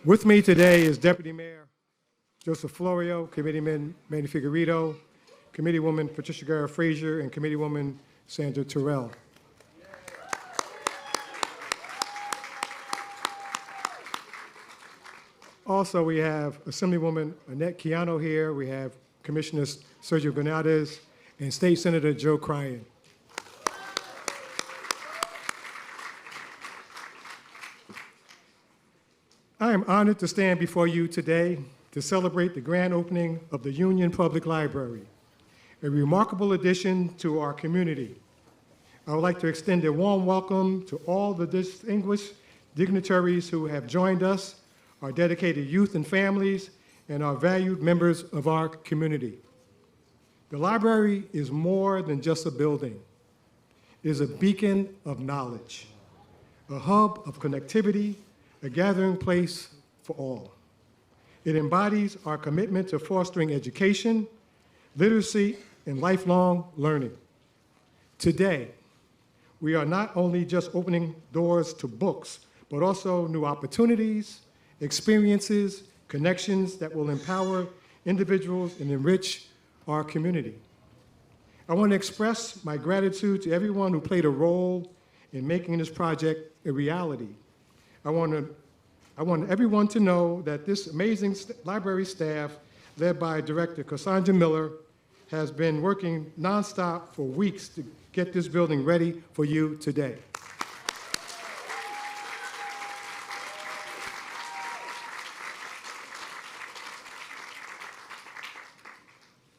With me today is Deputy Mayor Joseph Florio, Committeeman Manny Figueredo, Committeewoman Patricia Guerra-Frazier, and Committeewoman Sandra Terrell. Also, we have Assemblywoman Annette Keano here. We have Commissioner Sergio Bernaldez and State Senator Joe Cryan. I am honored to stand before you today to celebrate the grand opening of the Union Public Library, a remarkable addition to our community. I would like to extend a warm welcome to all the distinguished dignitaries who have joined us, our dedicated youth and families, and our valued members of our community. The library is more than just a building. It is a beacon of knowledge, a hub of connectivity, a gathering place for all. It embodies our commitment to fostering education, literacy, and lifelong learning. Today, we are not only just opening doors to books, but also new opportunities, experiences, connections that will empower individuals and enrich our community. I want to express my gratitude to everyone who played a role in making this project a reality. I want everyone to know that this amazing library staff, led by Director Cassandra Miller, has been working nonstop for weeks to get this building ready for you today.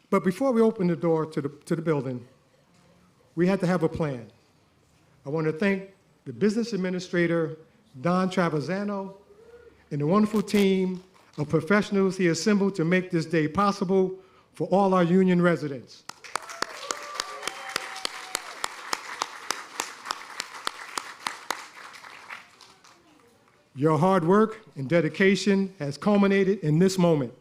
But before we open the door to the building, we had to have a plan. I want to thank the business administrator, Don Travazzano, and the wonderful team of professionals he assembled to make this day possible for all our Union residents. Your hard work and dedication has culminated in this moment,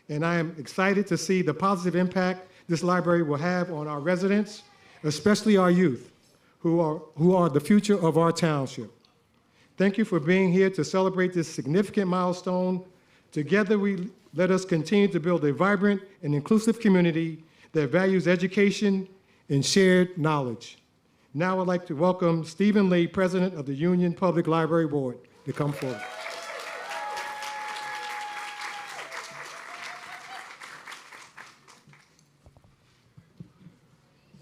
and I am excited to see the positive impact this library will have on our residents, especially our youth, who are the future of our township. Thank you for being here to celebrate this significant milestone. Together, let us continue to build a vibrant and inclusive community that values education and shared knowledge. Now I'd like to welcome Stephen Lee, President of the Union Public Library Board, to come forward.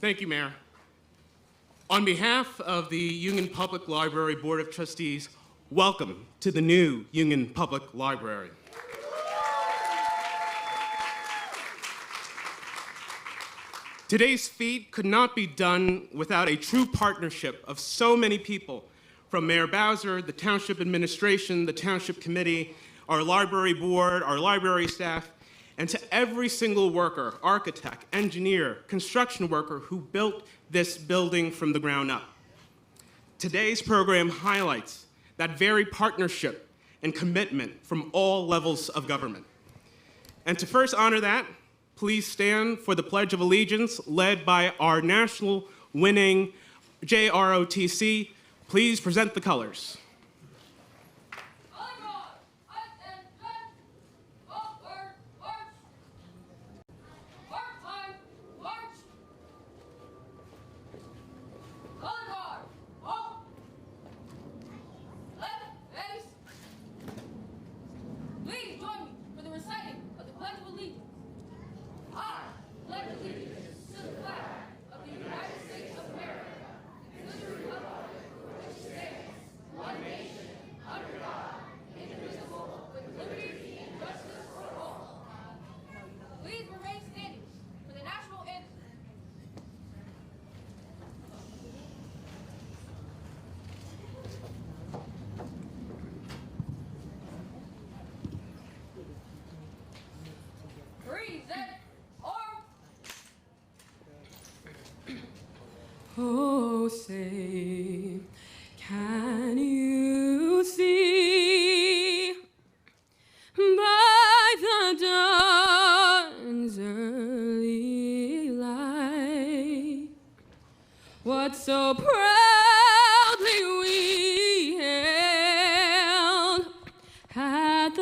Thank you, Mayor. On behalf of the Union Public Library Board of Trustees, welcome to the new Union Public Library. Today's feat could not be done without a true partnership of so many people, from Mayor Bowser, the Township Administration, the Township Committee, our Library Board, our library staff, and to every single worker, architect, engineer, construction worker who built this building from the ground up. Today's program highlights that very partnership and commitment from all levels of government. And to first honor that, please stand for the Pledge of Allegiance led by our national winning JROTC. Please present the colors. One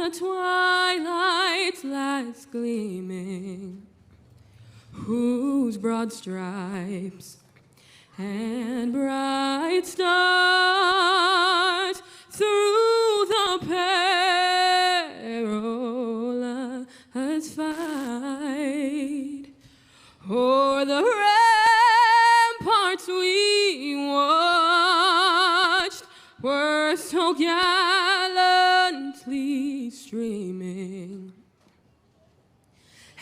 the twilight's last gleaming, whose broad stripes and bright stars through the perilous fight o'er the ramparts we watched were so gallantly streaming,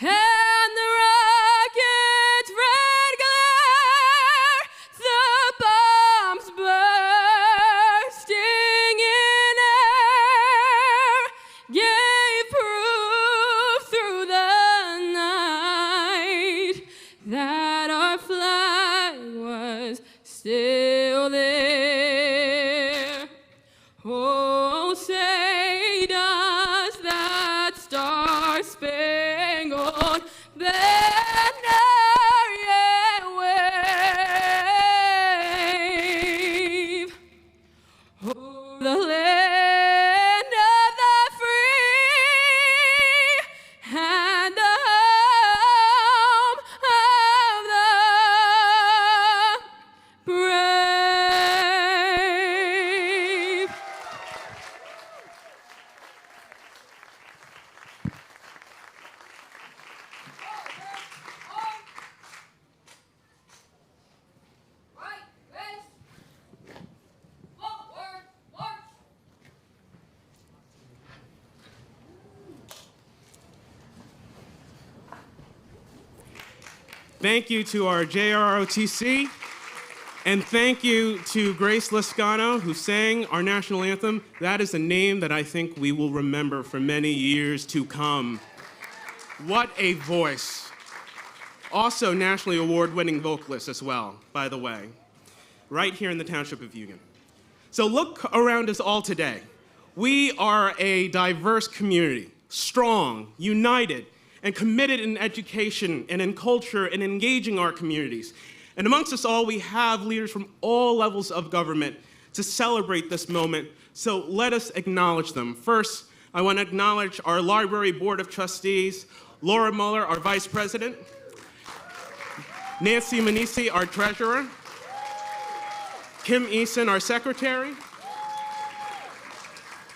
and the rocket's red glare, the bombs bursting in air, gave proof through the night that our flag was still there. Oh, say does that star-spangled banner yet wave o'er the land of the free and the home of the brave. Right, raise. Forward, march. Thank you to our JROTC, and thank you to Grace Lascano, who sang our national anthem. That is a name that I think we will remember for many years to come. What a voice. Also nationally award-winning vocalist as well, by the way, right here in the Township of Union. So look around us all today. We are a diverse community, strong, united, and committed in education and in culture and engaging our communities. And amongst us all, we have leaders from all levels of government to celebrate this moment, so let us acknowledge them. First, I want to acknowledge our Library Board of Trustees, Laura Muller, our Vice President, Nancy Manisi, our Treasurer, Kim Eason, our Secretary,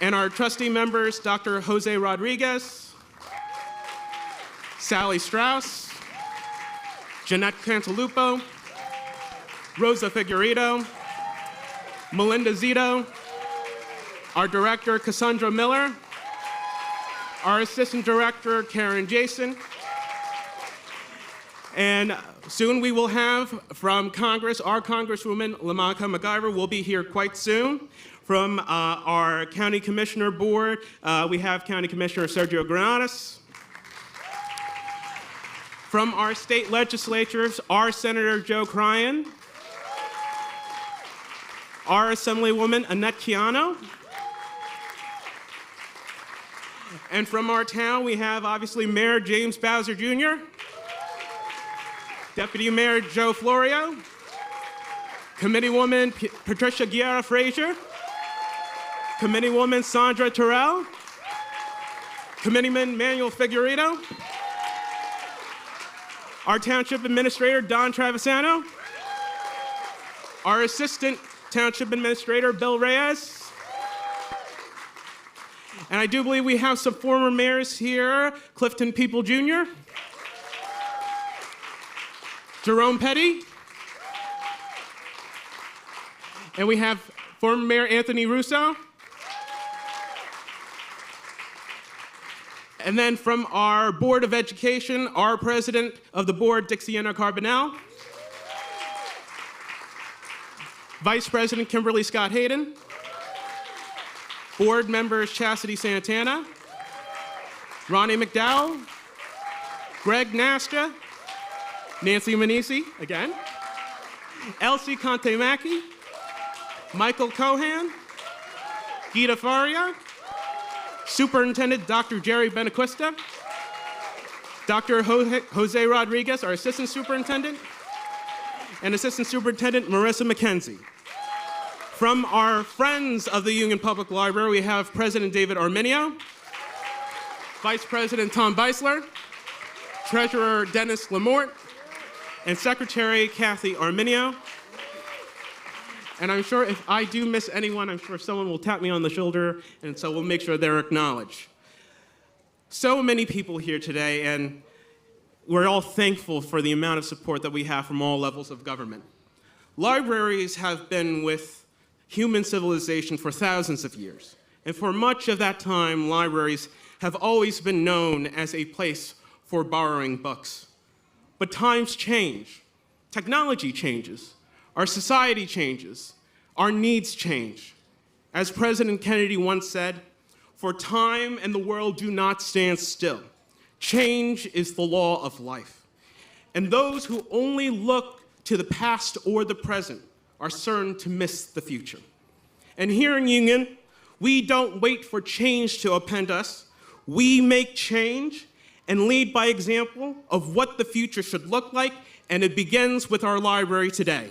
and our trustee members, Dr. Jose Rodriguez, Sally Strauss, Jeanette Cantalupo, Rosa Figueredo, Melinda Zito, our director, Cassandra Miller, our assistant director, Karen Jason, and soon we will have from Congress, our Congresswoman, Lamaka MacGyver will be here quite soon. From our County Commissioner Board, we have County Commissioner Sergio Granados. From our state legislatures, our Senator Joe Cryan, our Assemblywoman Annette Chiano, and from our town, we have obviously Mayor James Bowser Jr., Deputy Mayor Joe Florio, Committeewoman Patricia Guerra Frazier, Committeewoman Sandra Terrell, Committeeman Manuel Figueredo, our Township Administrator Don Travisano, our Assistant Township Administrator Bill Reyes, and I do believe we have some former mayors here, Clifton People Jr., Jerome Petty, and we have former Mayor Anthony Russo. And then from our Board of Education, our President of the Board, Dixiana Carbonell, Vice President Kimberly Scott Hayden, Board members Chastity Santana, Ronnie McDowell, Greg Nastra, Nancy Manisi, again, Elsie Conte-Mackey, Michael Cohan, Gita Faria, Superintendent Dr. Jerry Benaquista, Dr. Jose Rodriguez, our Assistant Superintendent, and Assistant Superintendent Marissa McKenzie. From our friends of the Union Public Library, we have President David Arminio, Vice President Tom Beisler, Treasurer Dennis Lamort, and Secretary Kathy Arminio. And I'm sure if I do miss anyone, I'm sure someone will tap me on the shoulder, and so we'll make sure they're acknowledged. So many people here today, and we're all thankful for the amount of support that we have from all levels of government. Libraries have been with human civilization for thousands of years, and for much of that time, libraries have always been known as a place for borrowing books. But times change, technology changes, our society changes, our needs change. As President Kennedy once said, "For time and the world do not stand still. Change is the law of life. And those who only look to the past or the present are certain to miss the future." And here in Union, we don't wait for change to append us. We make change and lead by example of what the future should look like, and it begins with our library today.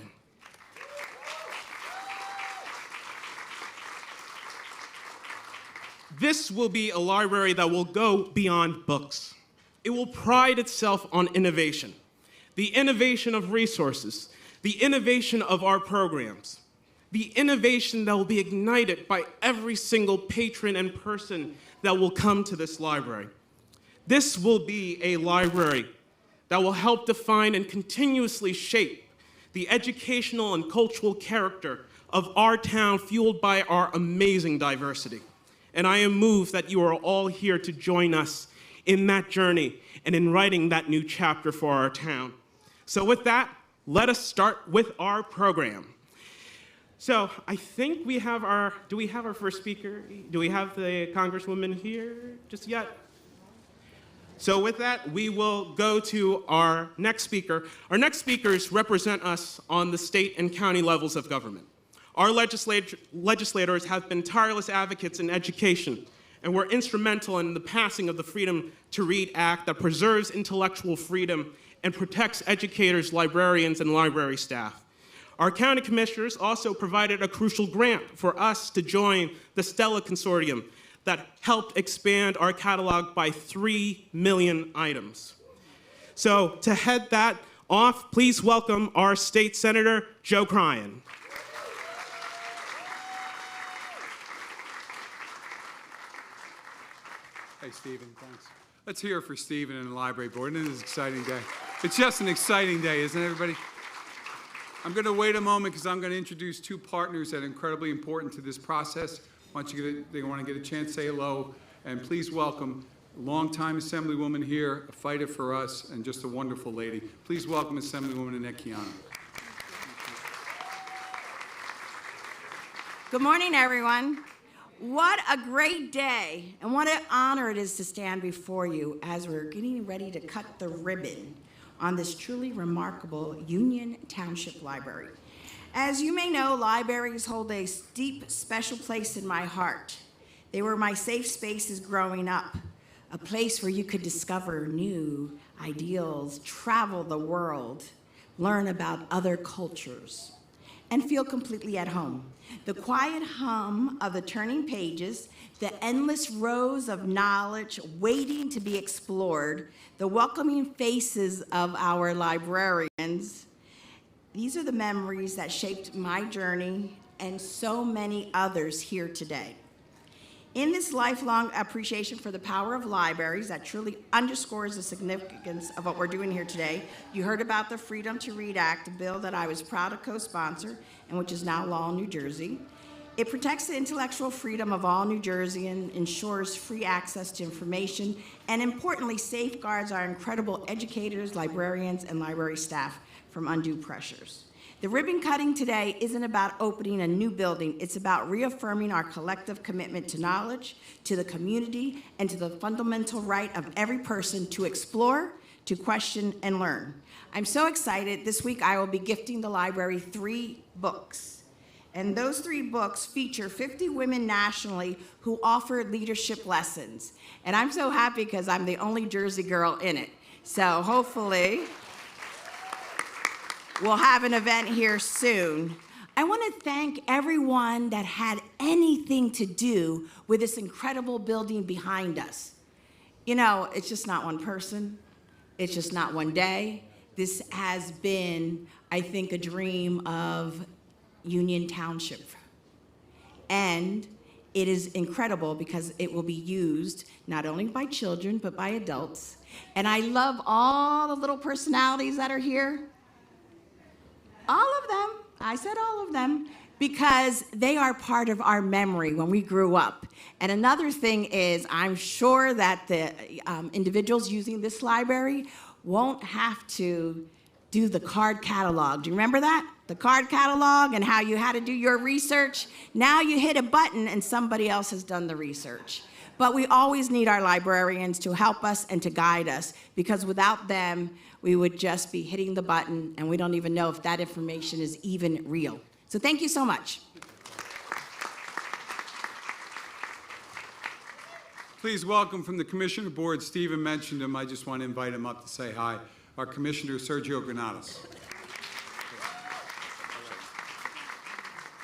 This will be a library that will go beyond books. It will pride itself on innovation, the innovation of resources, the innovation of our programs, the innovation that will be ignited by every single patron and person that will come to this library. This will be a library that will help define and continuously shape the educational and cultural character of our town, fueled by our amazing diversity. And I am moved that you are all here to join us in that journey and in writing that new chapter for our town. So with that, let us start with our program. So I think we have do we have our first speaker? Do we have the Congresswoman here just yet? So with that, we will go to our next speaker. Our next speakers represent us on the state and county levels of government. Our legislators have been tireless advocates in education and were instrumental in the passing of the Freedom to Read Act that preserves intellectual freedom and protects educators, librarians, and library staff. Our county commissioners also provided a crucial grant for us to join the Stella Consortium that helped expand our catalog by 3 million items. So to head that off, please welcome our State Senator, Joe Cryan. Hey, Stephen, thanks. Let's hear it for Stephen and the library board. Isn't this an exciting day? It's just an exciting day, isn't it, everybody? I'm going to wait a moment because I'm going to introduce two partners that are incredibly important to this process. They want to get a chance to say hello, and please welcome a longtime Assemblywoman here, a fighter for us, and just a wonderful lady. Please welcome Assemblywoman Annette Chiano. Good morning, everyone. What a great day, and what an honor it is to stand before you as we're getting ready to cut the ribbon on this truly remarkable Union Township Library. As you may know, libraries hold a deep, special place in my heart. They were my safe spaces growing up, a place where you could discover new ideals, travel the world, learn about other cultures, and feel completely at home. The quiet hum of the turning pages, the endless rows of knowledge waiting to be explored, the welcoming faces of our librarians, these are the memories that shaped my journey and so many others here today. In this lifelong appreciation for the power of libraries that truly underscores the significance of what we're doing here today, you heard about the Freedom to Read Act, a bill that I was proud to co-sponsor and which is now law in New Jersey. It protects the intellectual freedom of all New Jerseyans, ensures free access to information, and importantly, safeguards our incredible educators, librarians, and library staff from undue pressures. The ribbon cutting today isn't about opening a new building. It's about reaffirming our collective commitment to knowledge, to the community, and to the fundamental right of every person to explore, to question, and learn. I'm so excited. This week I will be gifting the library 3 books. And those 3 books feature 50 women nationally who offer leadership lessons. And I'm so happy because I'm the only Jersey girl in it. So hopefully we'll have an event here soon. I want to thank everyone that had anything to do with this incredible building behind us. You know, it's just not one person. It's just not one day. This has been, I think, a dream of Union Township. And it is incredible because it will be used not only by children, but by adults. And I love all the little personalities that are here. All of them. I said all of them. Because they are part of our memory when we grew up. And another thing is, I'm sure that the individuals using this library won't have to do the card catalog. Do you remember that? The card catalog and how you had to do your research? Now you hit a button and somebody else has done the research. But we always need our librarians to help us and to guide us, because without them, we would just be hitting the button and we don't even know if that information is even real. So thank you so much. Please welcome from the Commissioner Board, Stephen mentioned him. I just want to invite him up to say hi. Our Commissioner, Sergio Granados.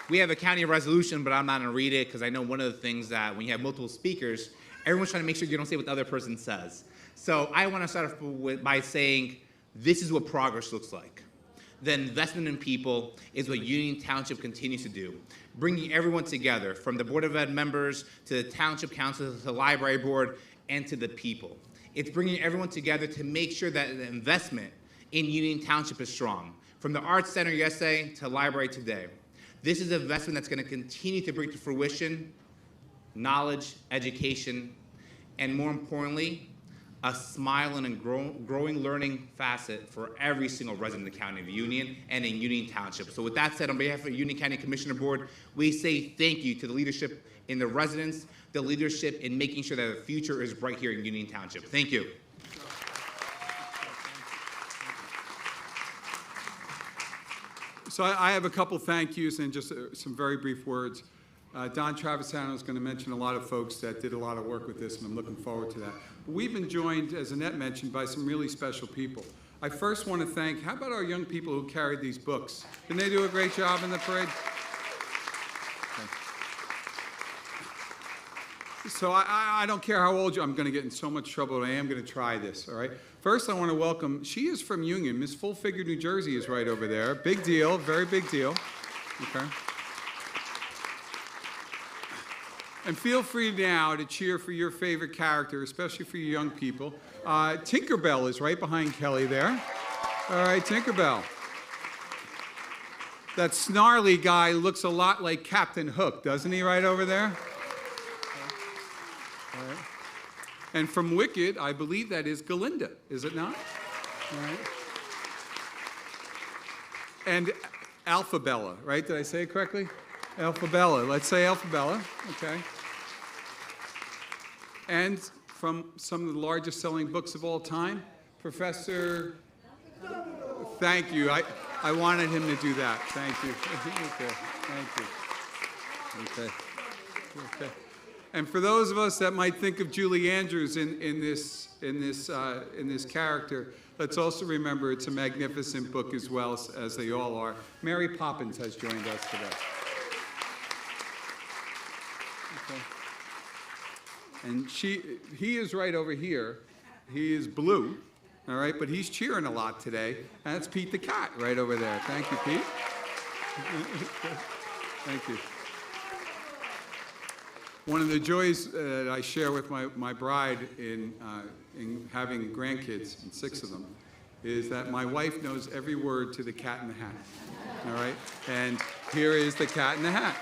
We have a county resolution, but I'm not going to read it because I know one of the things that when you have multiple speakers, everyone's trying to make sure you don't say what the other person says. So I want to start off by saying this is what progress looks like. The investment in people is what Union Township continues to do, bringing everyone together, from the Board of Ed members to the Township Council to the Library Board and to the people. It's bringing everyone together to make sure that the investment in Union Township is strong, from the Arts Center yesterday to Library today. This is an investment that's going to continue to bring to fruition knowledge, education, and more importantly, a smile and a growing learning facet for every single resident of the County of Union and in Union Township. So with that said, on behalf of the Union County Commissioner Board, we say thank you to the leadership in the residents, the leadership in making sure that the future is bright here in Union Township. Thank you. So I have a couple thank yous and just some very brief words. Don Travisano is going to mention a lot of folks that did a lot of work with this, and I'm looking forward to that. We've been joined, as Annette mentioned, by some really special people. I first want to thank, how about our young people who carried these books? Didn't they do a great job in the parade? So I don't care how old you are. I'm going to get in so much trouble, but I am going to try this, all right? First, I want to welcome, she is from Union. Miss Full Figure, New Jersey is right over there. Big deal, very big deal. Okay. And feel free now to cheer for your favorite character, especially for you young people. Tinkerbell is right behind Kelly there. All right, Tinkerbell. That snarly guy looks a lot like Captain Hook, doesn't he, right over there? All right. And from Wicked, I believe that is Galinda, is it not? All right. And Alphabella, right? Did I say it correctly? Alphabella. Let's say Alphabella. Okay. And from some of the largest selling books of all time, Professor. Thank you. I wanted him to do that. Thank you. Okay. Thank you. Okay. Okay. And for those of us that might think of Julie Andrews in this character, let's also remember it's a magnificent book as well as they all are. Mary Poppins has joined us today. Okay. And he is right over here. He is blue, all right, but he's cheering a lot today. And that's Pete the cat right over there. Thank you, Pete. Thank you. One of the joys that I share with my bride in having grandkids, and 6 of them, is that my wife knows every word to the Cat in the Hat. All right? And here is the Cat in the Hat.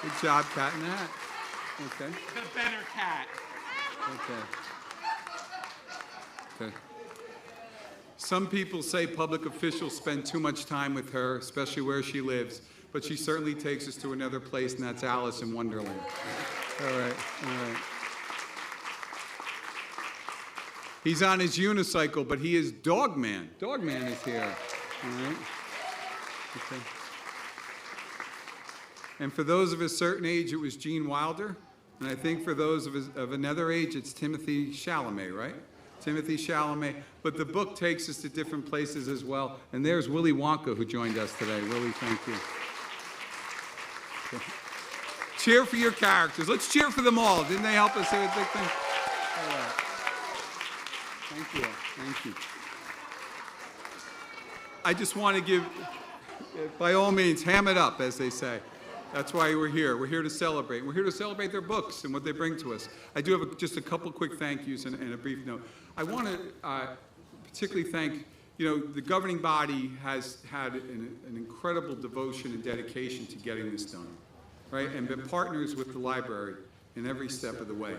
Good job, Cat in the Hat. Okay. The better cat. Okay. Okay. Some people say public officials spend too much time with her, especially where she lives, but she certainly takes us to another place, and that's Alice in Wonderland. All right, all right. He's on his unicycle, but he is Dogman. Dogman is here. All right. Okay. And for those of a certain age, it was Gene Wilder. And I think for those of another age, it's Timothy Chalamet, right? Timothy Chalamet. But the book takes us to different places as well. And there's Willy Wonka, who joined us today. Willy, thank you. Okay. Cheer for your characters. Let's cheer for them all. Didn't they help us here with the thing? All right. Thank you. Thank you. I just want to give, by all means, ham it up, as they say. That's why we're here. We're here to celebrate. We're here to celebrate their books and what they bring to us. I do have just a couple quick thank yous and a brief note. I want to particularly thank, the governing body has had an incredible devotion and dedication to getting this done, right? And been partners with the library in every step of the way.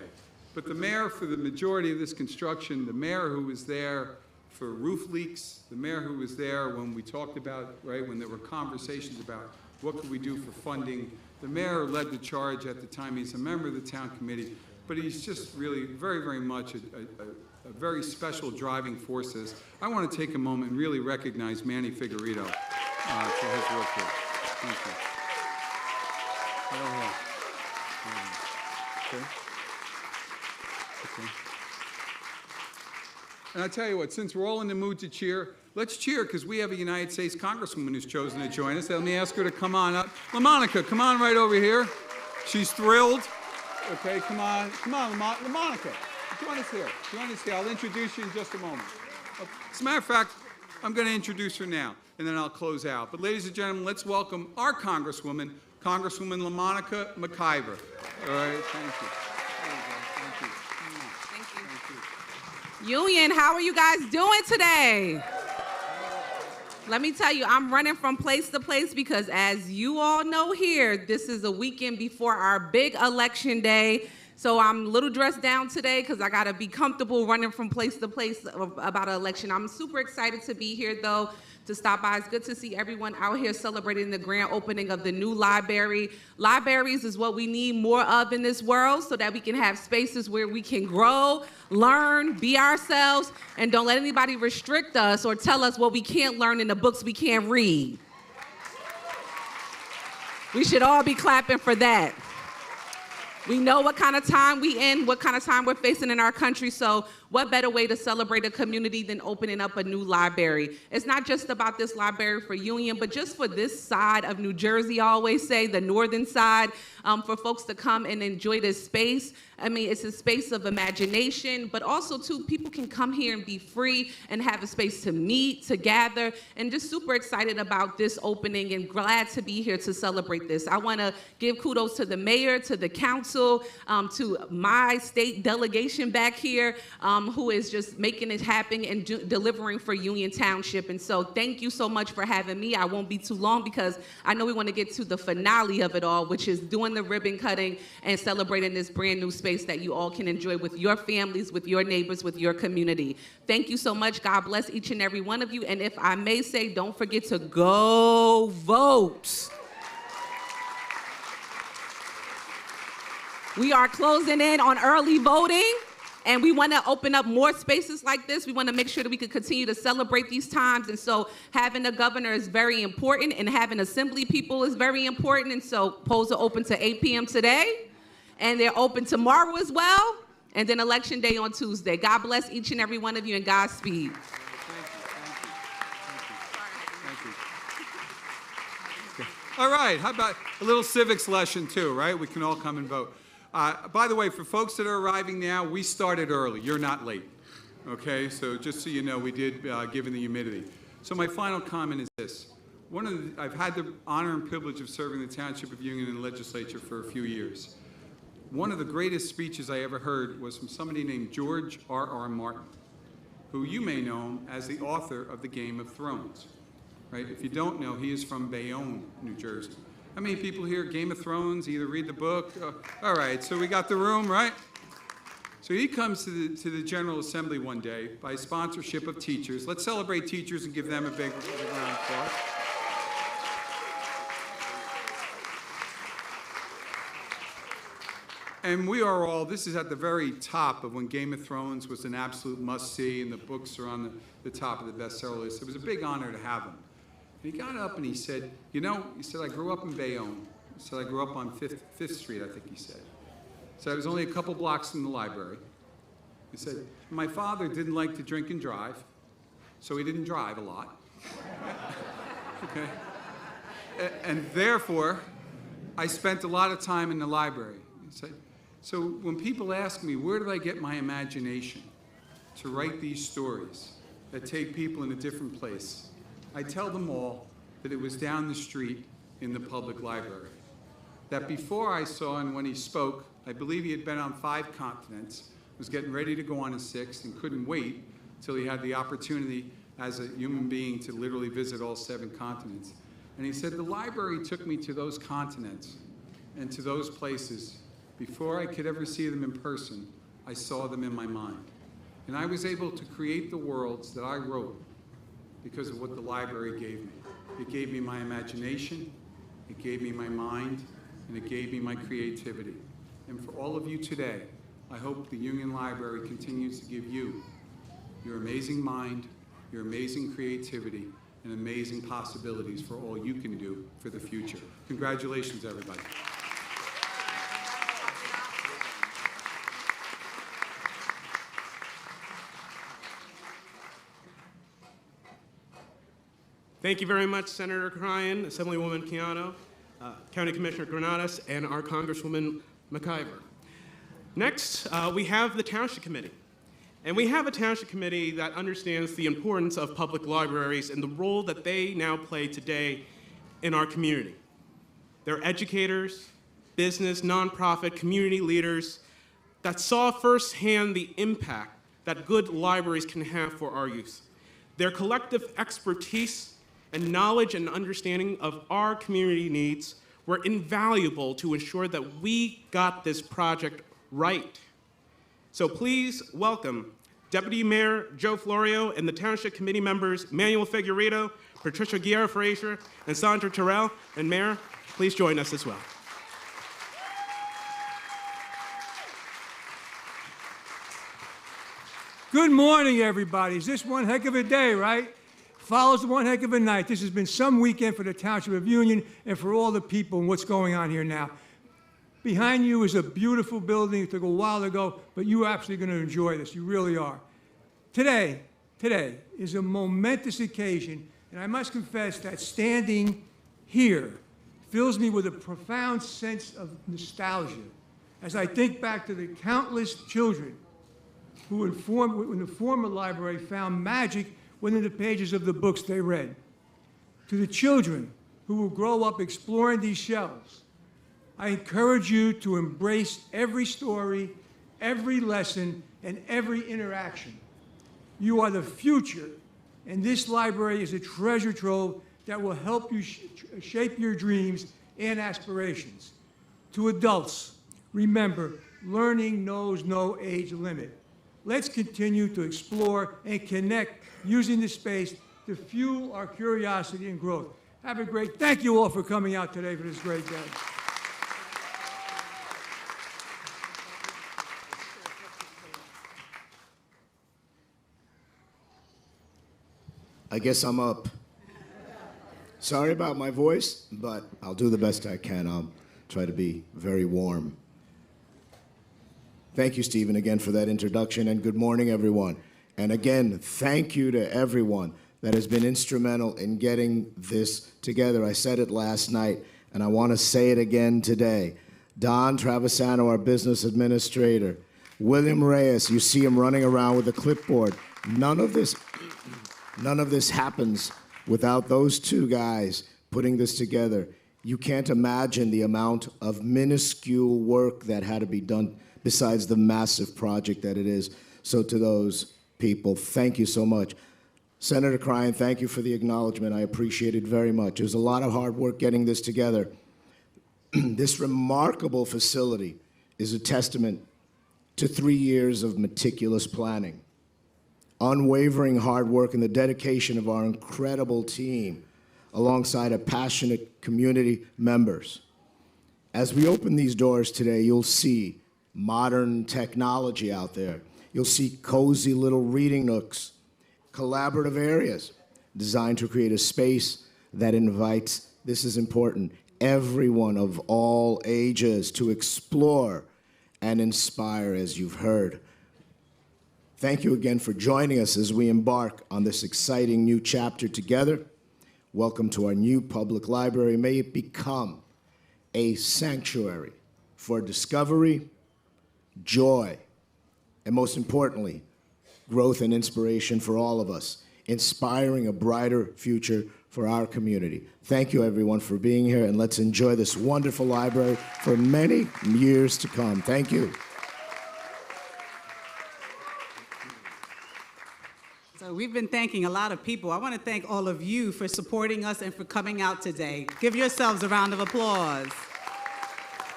But the mayor, for the majority of this construction, the mayor who was there for roof leaks, the mayor who was there when we talked about, right, when there were conversations about what could we do for funding, the mayor led the charge at the time. He's a member of the town committee, but he's just really very, very much a very special driving force. I want to take a moment and really recognize Manny Figueredo for his work here. Thank you. Okay. Okay. And I tell you what, since we're all in the mood to cheer, let's cheer because we have a United States Congresswoman who's chosen to join us. Let me ask her to come on up. LaMonica, come on right over here. She's thrilled. Okay, come on, LaMonica. Join us here. I'll introduce you in just a moment. As a matter of fact, I'm going to introduce her now, and then I'll close out. But ladies and gentlemen, let's welcome our Congresswoman, Congresswoman LaMonica McIver. All right, thank you. There you go. Thank you. Union, how are you guys doing today? Let me tell you, I'm running from place to place because as you all know here, this is a weekend before our big election day. So I'm a little dressed down today because I got to be comfortable running from place to place about an election. I'm super excited to be here, though, to stop by. It's good to see everyone out here celebrating the grand opening of the new library. Libraries is what we need more of in this world so that we can have spaces where we can grow, learn, be ourselves, and don't let anybody restrict us or tell us what we can't learn in the books we can't read. We should all be clapping for that. We know what kind of time we in, what kind of time we're facing in our country, so what better way to celebrate a community than opening up a new library? It's not just about this library for Union, but just for this side of New Jersey, I always say, the northern side, for folks to come and enjoy this space. I mean, it's a space of imagination, but also, too, people can come here and be free and have a space to meet, to gather, and just super excited about this opening and glad to be here to celebrate this. I want to give kudos to the mayor, to the council, to my state delegation back here, who is just making it happen and delivering for Union Township. And so thank you so much for having me. I won't be too long because I know we want to get to the finale of it all, which is doing the ribbon cutting and celebrating this brand new space that you all can enjoy with your families, with your neighbors, with your community. Thank you so much. God bless each and every one of you. And if I may say, don't forget to go vote. We are closing in on early voting. And we want to open up more spaces like this. We want to make sure that we can continue to celebrate these times. And so having a governor is very important, and having assembly people is very important. And so polls are open to 8 p.m. today, and they're open tomorrow as well, and then election day on Tuesday. God bless each and every one of you, and Godspeed. All right, how about a little civics lesson too, right? We can all come and vote. By the way, for folks that are arriving now, we started early. You're not late, okay? So just so you know, we did, given the humidity. So my final comment is this. I've had the honor and privilege of serving the Township of Union in the legislature for a few years. One of the greatest speeches I ever heard was from somebody named George R.R. Martin, who you may know him as the author of the Game of Thrones, right? If you don't know, he is from Bayonne, New Jersey. How many people here, Game of Thrones, either read the book? All right, so we got the room, right? So he comes to the General Assembly one day by sponsorship of teachers. Let's celebrate teachers and give them a big round of applause. And we are all, this is at the very top of when Game of Thrones was an absolute must-see, and the books are on the top of the bestseller list. It was a big honor to have him. And he got up and he said, I grew up in Bayonne. He said, I grew up on 5th Street, I think he said. So I was only a couple blocks from the library. He said, my father didn't like to drink and drive, so he didn't drive a lot. Okay? And therefore, I spent a lot of time in the library. So when people ask me, where did I get my imagination to write these stories that take people in a different place, I tell them all that it was down the street in the public library. That before I saw him when he spoke, I believe he had been on 5 continents, was getting ready to go on a 6th, and couldn't wait till he had the opportunity as a human being to literally visit all 7 continents. And he said, the library took me to those continents and to those places. Before I could ever see them in person, I saw them in my mind. And I was able to create the worlds that I wrote because of what the library gave me. It gave me my imagination, it gave me my mind, and it gave me my creativity. And for all of you today, I hope the Union Library continues to give you your amazing mind, your amazing creativity, and amazing possibilities for all you can do for the future. Congratulations, everybody. Thank you very much, Senator Cryan, Assemblywoman Keano, County Commissioner Granados, and our Congresswoman McIver. Next, we have the Township Committee. And we have a Township Committee that understands the importance of public libraries and the role that they now play today in our community. They're educators, business, nonprofit, community leaders that saw firsthand the impact that good libraries can have for our youth. Their collective expertise and knowledge and understanding of our community needs were invaluable to ensure that we got this project right. So please welcome Deputy Mayor Joe Florio and the Township Committee members Manuel Figueredo, Patricia Guerra-Frazier, and Sandra Terrell. And Mayor, please join us as well. Good morning, everybody. Is this one heck of a day, right? Follows one heck of a night. This has been some weekend for the Township of Union and for all the people and what's going on here now. Behind you is a beautiful building. It took a while to go, but you're absolutely going to enjoy this. You really are. Today is a momentous occasion, and I must confess that standing here fills me with a profound sense of nostalgia as I think back to the countless children who in the former library found magic within the pages of the books they read, to the children who will grow up exploring these shelves. I encourage you to embrace every story, every lesson, and every interaction. You are the future, and this library is a treasure trove that will help you shape your dreams and aspirations. To adults, remember, learning knows no age limit. Let's continue to explore and connect using this space to fuel our curiosity and growth. Have a great, thank you all for coming out today for this great day. I guess I'm up. Sorry about my voice, but I'll do the best I can. I'll try to be very warm. Thank you, Stephen, again for that introduction, and good morning, everyone. And again, thank you to everyone that has been instrumental in getting this together. I said it last night, and I want to say it again today. Don Travisano, our business administrator, William Reyes, you see him running around with a clipboard. None of this happens without those two guys putting this together. You can't imagine the amount of minuscule work that had to be done besides the massive project that it is. So to those people, thank you so much. Senator Cryan, thank you for the acknowledgement. I appreciate it very much. There's a lot of hard work getting this together. This remarkable facility is a testament to 3 years of meticulous planning, unwavering hard work, and the dedication of our incredible team alongside of passionate community members. As we open these doors today, you'll see modern technology out there. You'll see cozy little reading nooks, collaborative areas designed to create a space that invites, this is important, everyone of all ages to explore and inspire, as you've heard. Thank you again for joining us as we embark on this exciting new chapter together. Welcome to our new public library. May it become a sanctuary for discovery, joy, and most importantly, growth and inspiration for all of us, inspiring a brighter future for our community. Thank you, everyone, for being here, and let's enjoy this wonderful library for many years to come. Thank you. So we've been thanking a lot of people. I want to thank all of you for supporting us and for coming out today. Give yourselves a round of applause.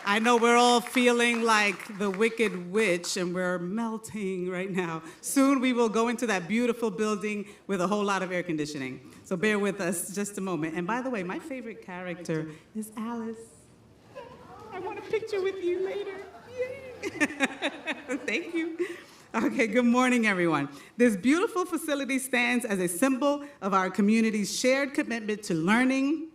I know we're all feeling like the Wicked Witch, and we're melting right now. Soon we will go into that beautiful building with a whole lot of air conditioning. So bear with us just a moment. And by the way, my favorite character is Alice. I want a picture with you later. Yay. Thank you. Okay, good morning, everyone. This beautiful facility stands as a symbol of our community's shared commitment to learning,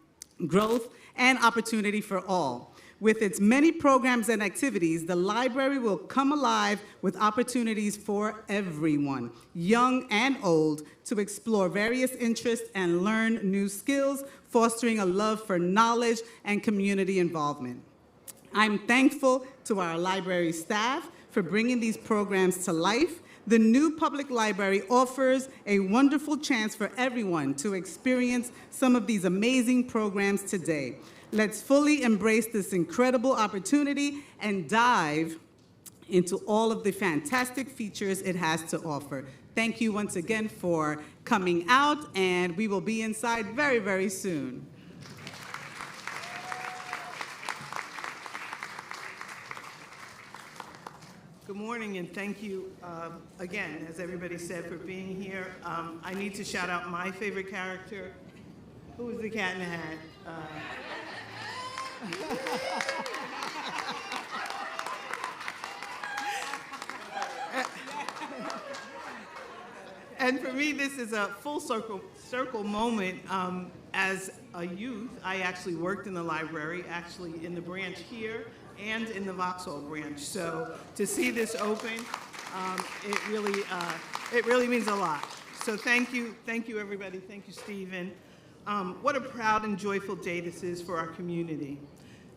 growth, and opportunity for all. With its many programs and activities, the library will come alive with opportunities for everyone, young and old, to explore various interests and learn new skills, fostering a love for knowledge and community involvement. I'm thankful to our library staff for bringing these programs to life. The new public library offers a wonderful chance for everyone to experience some of these amazing programs today. Let's fully embrace this incredible opportunity and dive into all of the fantastic features it has to offer. Thank you once again for coming out, and we will be inside very, very soon. Good morning, and thank you again, as everybody said, for being here. I need to shout out my favorite character. Who is the cat in the hat? And for me, this is a full circle moment. As a youth, I actually worked in the library, actually in the branch here and in the Vauxhall branch. So to see this open, it really means a lot. So thank you everybody. Thank you, Stephen. What a proud and joyful day this is for our community.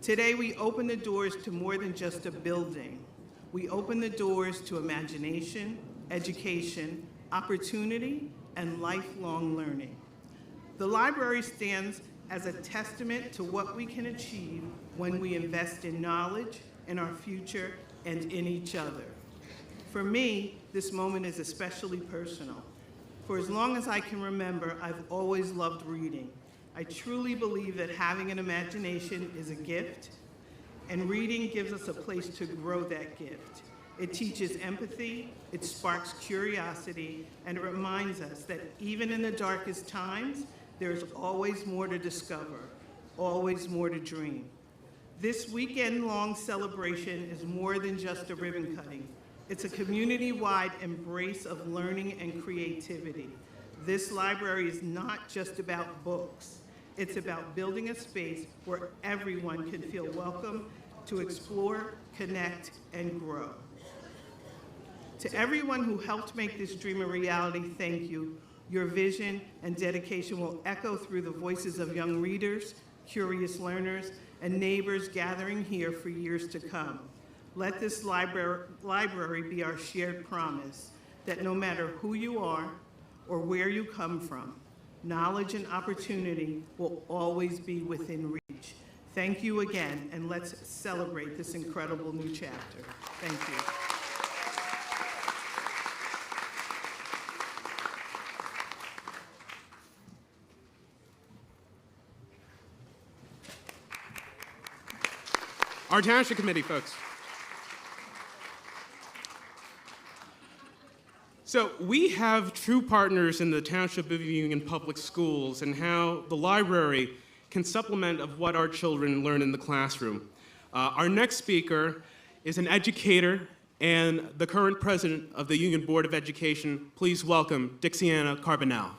Today we open the doors to more than just a building. We open the doors to imagination, education, opportunity, and lifelong learning. The library stands as a testament to what we can achieve when we invest in knowledge, in our future, and in each other. For me, this moment is especially personal. For as long as I can remember, I've always loved reading. I truly believe that having an imagination is a gift, and reading gives us a place to grow that gift. It teaches empathy, it sparks curiosity, and it reminds us that even in the darkest times, there's always more to discover, always more to dream. This weekend-long celebration is more than just a ribbon cutting. It's a community-wide embrace of learning and creativity. This library is not just about books. It's about building a space where everyone can feel welcome to explore, connect, and grow. To everyone who helped make this dream a reality, thank you. Your vision and dedication will echo through the voices of young readers, curious learners, and neighbors gathering here for years to come. Let this library be our shared promise that no matter who you are or where you come from, knowledge and opportunity will always be within reach. Thank you again, and let's celebrate this incredible new chapter. Thank you. Our Township Committee, folks. So we have true partners in the Township of Union Public Schools and how the library can supplement of what our children learn in the classroom. Our next speaker is an educator and the current president of the Union Board of Education. Please welcome Dixiana Carbonell.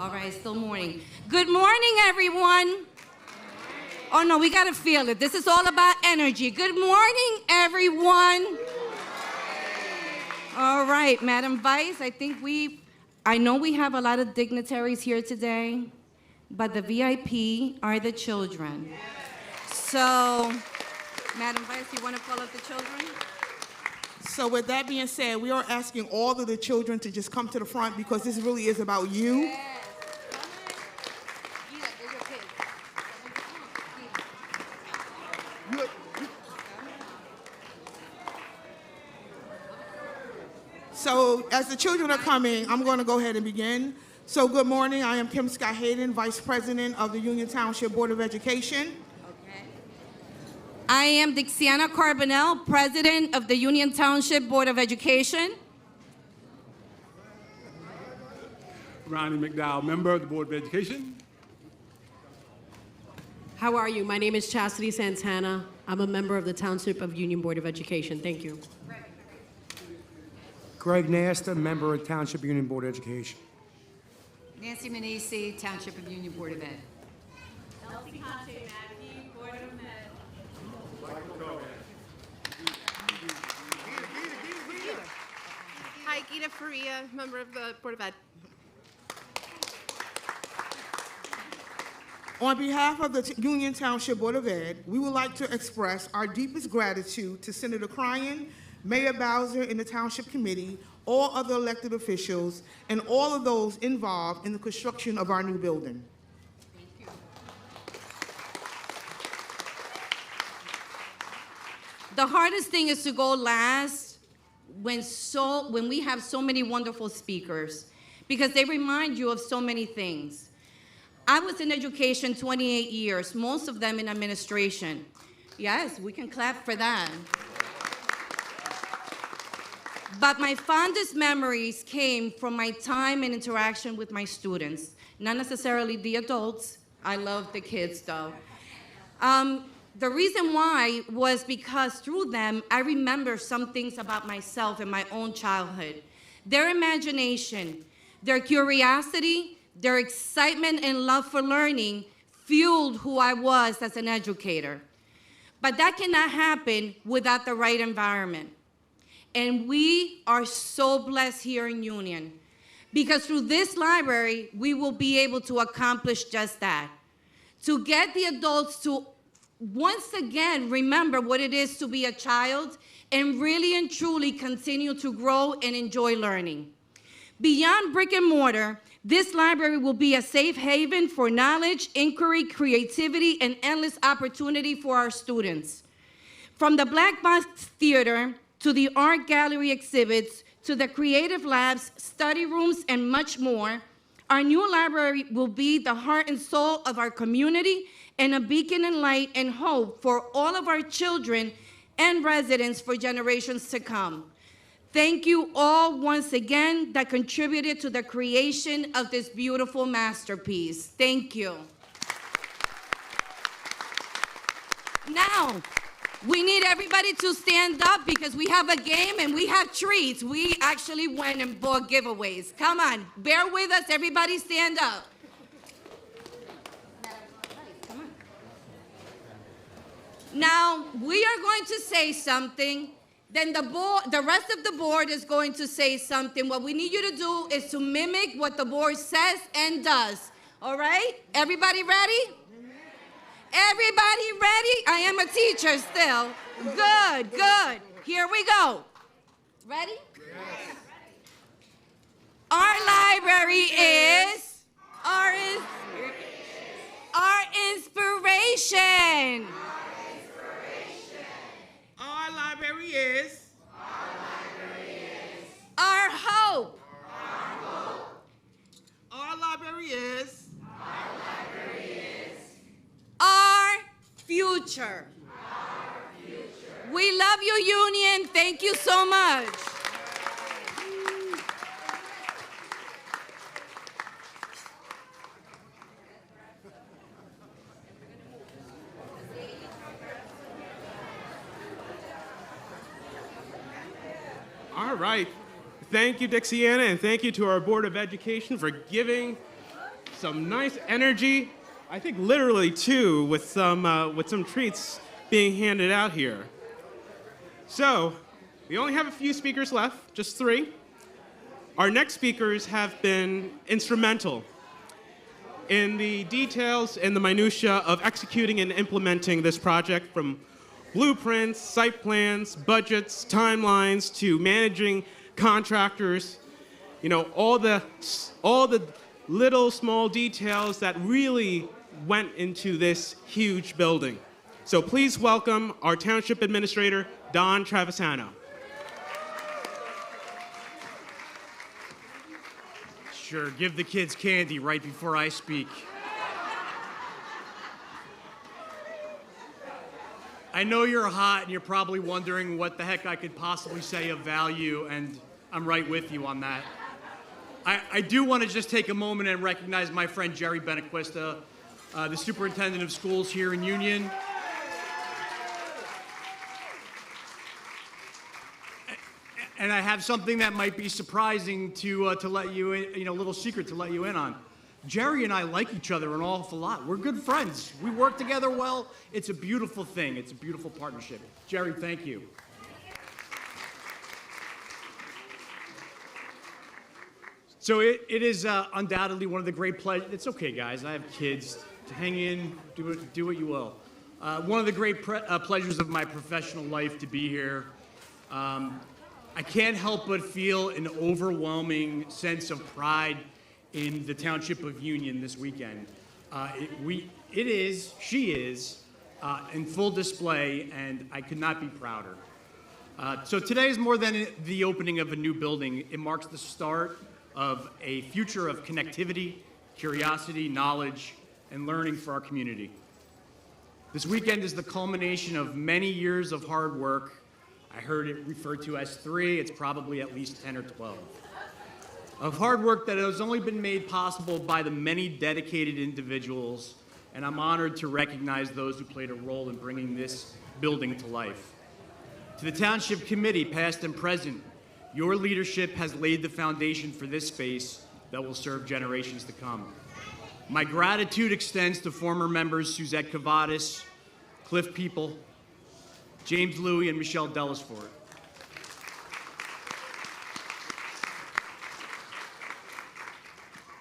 All right, still morning. Good morning, everyone. Oh no, we gotta feel it. This is all about energy. Good morning, everyone. All right, Madam Vice, I know we have a lot of dignitaries here today, but the VIP are the children. So, Madam Vice, you wanna call up the children? So with that being said, we are asking all of the children to just come to the front because this really is about you. So as the children are coming, I'm going to go ahead and begin. So good morning, I am Kim Scott Hayden, Vice President of the Union Township Board of Education. I am Dixiana Carbonell, President of the Union Township Board of Education. Ronnie McDowell, member of the Board of Education. How are you? My name is Chastity Santana. I'm a member of the Township of Union Board of Education. Thank you. Greg Nasta, member of Township Union Board of Education. Nancy Manisi, Township of Union Board of Ed. Elsie Conte Mackey, Board of Ed. Hi, Gita Faria, member of the Board of Ed. On behalf of the Union Township Board of Ed, we would like to express our deepest gratitude to Senator Cryan, Mayor Bowser and the Township Committee, all other elected officials, and all of those involved in the construction of our new building. The hardest thing is to go last when we have so many wonderful speakers, because they remind you of so many things. I was in education 28 years, most of them in administration. Yes, we can clap for that. But my fondest memories came from my time and interaction with my students, not necessarily the adults. I love the kids, though. The reason why was because through them, I remember some things about myself and my own childhood. Their imagination, their curiosity, their excitement and love for learning fueled who I was as an educator. But that cannot happen without the right environment. And we are so blessed here in Union, because through this library, we will be able to accomplish just that. To get the adults to once again remember what it is to be a child and really and truly continue to grow and enjoy learning. Beyond brick and mortar, this library will be a safe haven for knowledge, inquiry, creativity, and endless opportunity for our students. From the Black Box Theater to the art gallery exhibits, to the creative labs, study rooms, and much more, our new library will be the heart and soul of our community and a beacon of light and hope for all of our children and residents for generations to come. Thank you all once again that contributed to the creation of this beautiful masterpiece. Thank you. Now, we need everybody to stand up because we have a game and we have treats. We actually went and bought giveaways. Come on, bear with us. Everybody stand up. Now, we are going to say something. Then the rest of the board is going to say something. What we need you to do is to mimic what the board says and does. All right? Everybody ready? Everybody ready? I am a teacher still. Good, good. Here we go. Ready? Yes. Our library is our inspiration. Our library is Our hope. Our library is Our future. We love you, Union. Thank you so much. All right. Thank you, Dixiana, and thank you to our Board of Education for giving some nice energy. I think literally two, with some treats being handed out here. So, we only have a few speakers left, just 3. Our next speakers have been instrumental in the details and the minutia of executing and implementing this project, from blueprints, site plans, budgets, timelines, to managing contractors. You know, all the little small details that really went into this huge building. So please welcome our Township Administrator, Don Travisano. Sure, give the kids candy right before I speak. I know you're hot and you're probably wondering what the heck I could possibly say of value, and I'm right with you on that. I do want to just take a moment and recognize my friend Jerry Benequista, the superintendent of schools here in Union. And I have something that might be surprising to let you in, a little secret to let you in on. Jerry and I like each other an awful lot. We're good friends. We work together well. It's a beautiful thing. It's a beautiful partnership. Jerry, thank you. So it is undoubtedly one of the great pleasures. It's okay, guys. I have kids. Hang in. Do what you will. One of the great pleasures of my professional life to be here. I can't help but feel an overwhelming sense of pride in the Township of Union this weekend. She is, in full display, and I could not be prouder. So today is more than the opening of a new building. It marks the start of a future of connectivity, curiosity, knowledge, and learning for our community. This weekend is the culmination of many years of hard work. I heard it referred to as 3, it's probably at least 10 or 12. Of hard work that has only been made possible by the many dedicated individuals, and I'm honored to recognize those who played a role in bringing this building to life. To the Township Committee, past and present, your leadership has laid the foundation for this space that will serve generations to come. My gratitude extends to former members Suzette Cavadas, Cliff People, James Louie, and Michelle Dellisford.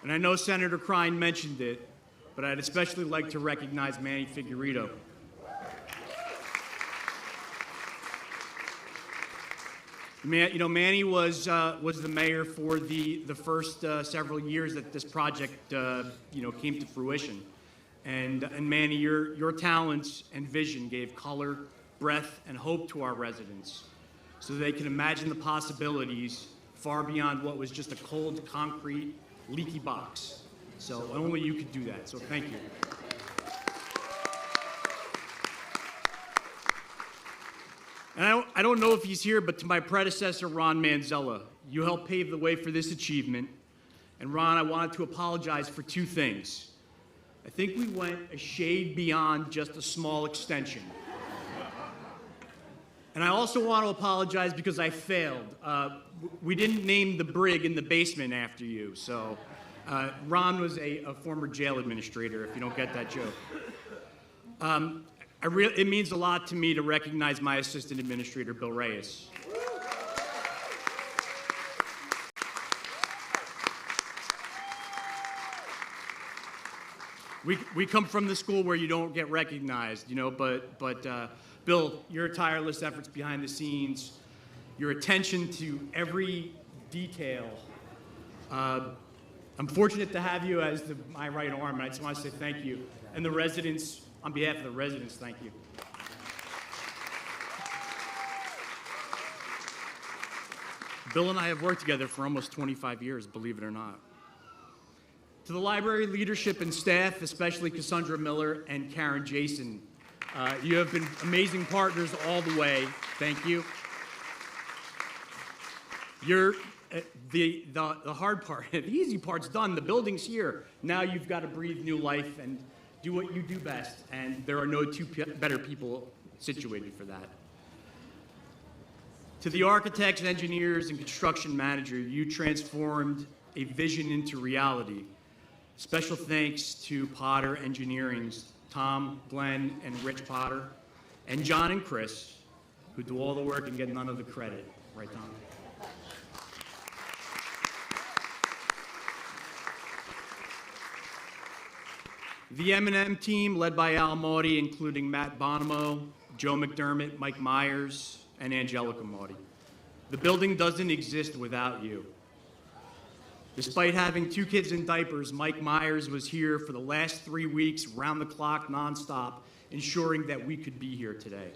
And I know Senator Crine mentioned it, but I'd especially like to recognize Manny Figueredo. Manny was the mayor for the first several years that this project came to fruition. And Manny, your talents and vision gave color, breadth, and hope to our residents so they can imagine the possibilities far beyond what was just a cold, concrete, leaky box. So only you could do that, so thank you. And I don't know if he's here, but to my predecessor, Ron Manzella, you helped pave the way for this achievement. And Ron, I wanted to apologize for 2 things. I think we went a shade beyond just a small extension. And I also want to apologize because I failed. We didn't name the brig in the basement after you, so Ron was a former jail administrator, if you don't get that joke. It means a lot to me to recognize my assistant administrator, Bill Reyes. We come from the school where you don't get recognized, but Bill, your tireless efforts behind the scenes, your attention to every detail. I'm fortunate to have you as my right arm, and I just want to say thank you. And the residents, on behalf of the residents, thank you. Bill and I have worked together for almost 25 years, believe it or not. To the library leadership and staff, especially Cassandra Miller and Karen Jason, you have been amazing partners all the way. Thank you. You're the hard part, the easy part's done. The building's here. Now you've got to breathe new life and do what you do best. And there are no 2 better people situated for that. To the architects, engineers, and construction manager, you transformed a vision into reality. Special thanks to Potter Engineering's Tom, Glenn, and Rich Potter, and John and Chris, who do all the work and get none of the credit. Right, Tom? The M&M team, led by Al Maudie, including Matt Bonomo, Joe McDermott, Mike Myers, and Angelica Maudie. The building doesn't exist without you. Despite having 2 kids in diapers, Mike Myers was here for the last 3 weeks, round the clock, nonstop, ensuring that we could be here today.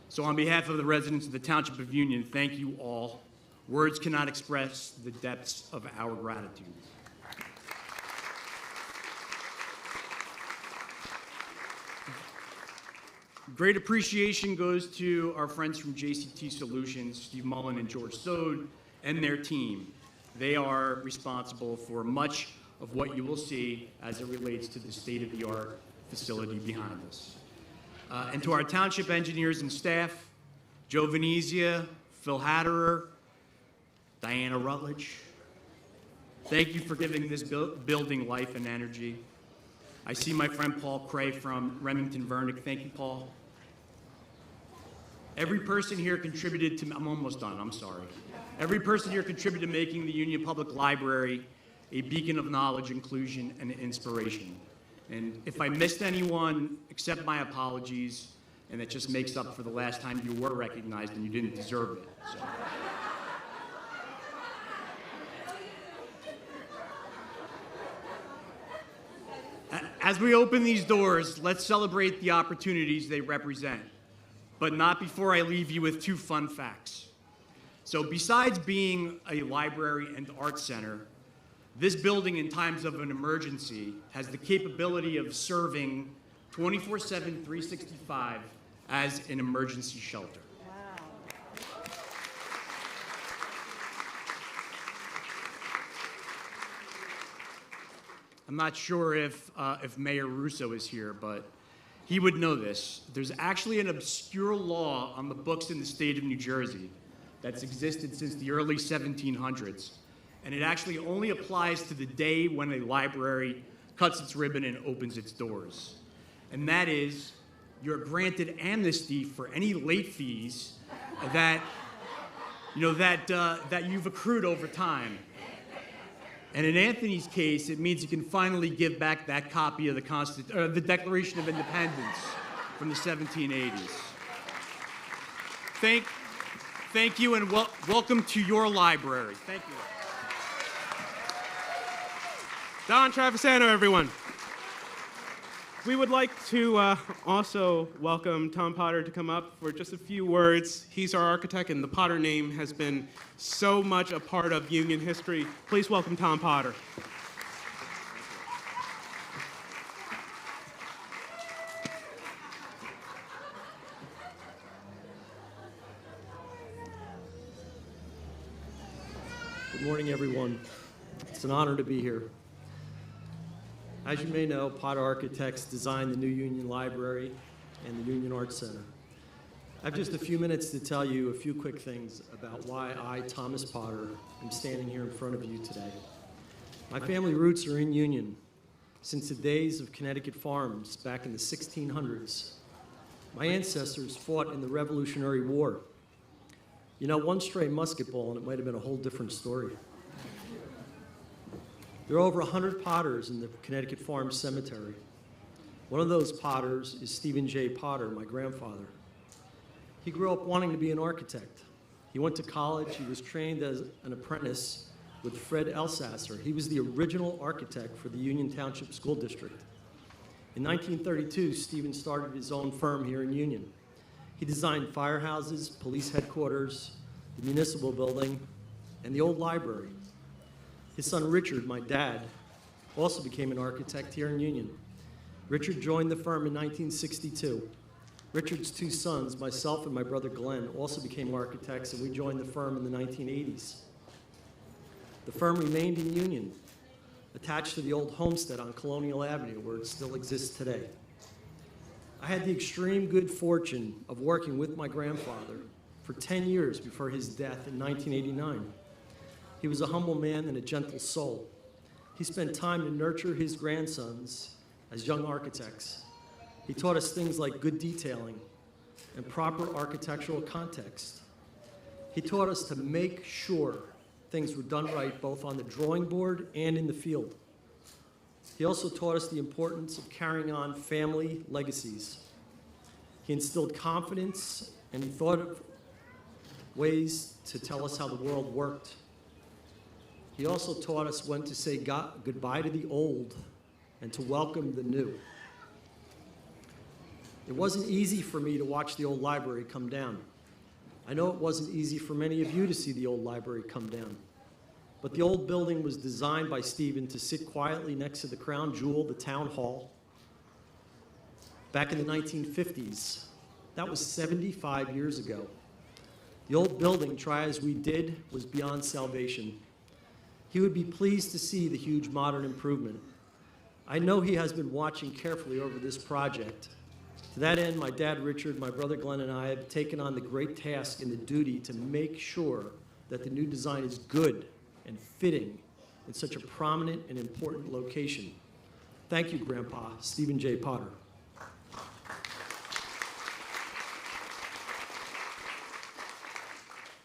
So on behalf of the residents of the Township of Union, thank you all. Words cannot express the depths of our gratitude. Great appreciation goes to our friends from JCT Solutions, Steve Mullen and George Sode, and their team. They are responsible for much of what you will see as it relates to the state-of-the-art facility behind us. And to our township engineers and staff, Joe Venezia, Phil Hatterer, Diana Rutledge, thank you for giving this building life and energy. I see my friend Paul Cray from Remington-Vernick. Thank you, Paul. Every person here contributed to, I'm almost done, I'm sorry. Every person here contributed to making the Union Public Library a beacon of knowledge, inclusion, and inspiration. And if I missed anyone, accept my apologies, and it just makes up for the last time you were recognized and you didn't deserve it. So. As we open these doors, let's celebrate the opportunities they represent, but not before I leave you with 2 fun facts. So besides being a library and art center, this building in times of an emergency has the capability of serving 24/7, 365 as an emergency shelter. I'm not sure if Mayor Russo is here, but he would know this. There's actually an obscure law on the books in the state of New Jersey that's existed since the early 1700s, and it actually only applies to the day when a library cuts its ribbon and opens its doors. And that is, you're granted amnesty for any late fees that you've accrued over time. And in Anthony's case, it means he can finally give back that copy of the Declaration of Independence from the 1780s. Thank you, and welcome to your library. Thank you. Don Travisano, everyone. We would like to also welcome Tom Potter to come up for just a few words. He's our architect, and the Potter name has been so much a part of Union history. Please welcome Tom Potter. Good morning, everyone. It's an honor to be here. As you may know, Potter Architects designed the new Union Library and the Union Arts Center. I have just a few minutes to tell you a few quick things about why I, Thomas Potter, am standing here in front of you today. My family roots are in Union. Since the days of Connecticut farms back in the 1600s, my ancestors fought in the Revolutionary War. You know, one stray musket ball and it might have been a whole different story. There are over 100 Potters in the Connecticut Farms Cemetery. One of those Potters is Stephen J. Potter, my grandfather. He grew up wanting to be an architect. He went to college. He was trained as an apprentice with Fred Elsasser. He was the original architect for the Union Township School District. In 1932, Stephen started his own firm here in Union. He designed firehouses, police headquarters, the municipal building, and the old library. His son Richard, my dad, also became an architect here in Union. Richard joined the firm in 1962. Richard's 2 sons, myself and my brother Glenn, also became architects, and we joined the firm in the 1980s. The firm remained in Union, attached to the old homestead on Colonial Avenue, where it still exists today. I had the extreme good fortune of working with my grandfather for 10 years before his death in 1989. He was a humble man and a gentle soul. He spent time to nurture his grandsons as young architects. He taught us things like good detailing and proper architectural context. He taught us to make sure things were done right both on the drawing board and in the field. He also taught us the importance of carrying on family legacies. He instilled confidence, and he thought of ways to tell us how the world worked. He also taught us when to say goodbye to the old and to welcome the new. It wasn't easy for me to watch the old library come down. I know it wasn't easy for many of you to see the old library come down. But the old building was designed by Stephen to sit quietly next to the crown jewel, the town hall. Back in the 1950s, that was 75 years ago. The old building, try as we did, was beyond salvation. He would be pleased to see the huge modern improvement. I know he has been watching carefully over this project. To that end, my dad Richard, my brother Glenn, and I have taken on the great task and the duty to make sure that the new design is good and fitting in such a prominent and important location. Thank you, Grandpa, Stephen J. Potter.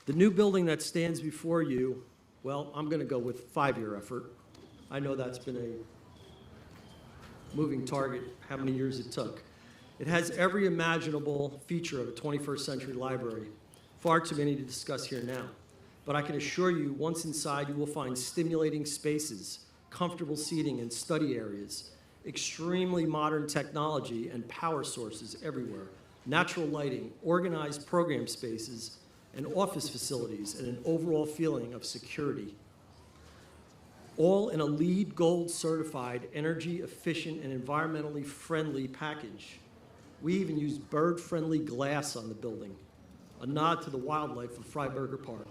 The new building that stands before you, well, I'm going to go with 5-year effort. I know that's been a moving target, how many years it took. It has every imaginable feature of a 21st century library, far too many to discuss here now. But I can assure you, once inside, you will find stimulating spaces, comfortable seating and study areas, extremely modern technology and power sources everywhere, natural lighting, organized program spaces, and office facilities, and an overall feeling of security. All in a LEED Gold certified, energy efficient, and environmentally friendly package. We even use bird-friendly glass on the building, a nod to the wildlife of Freiberger Park.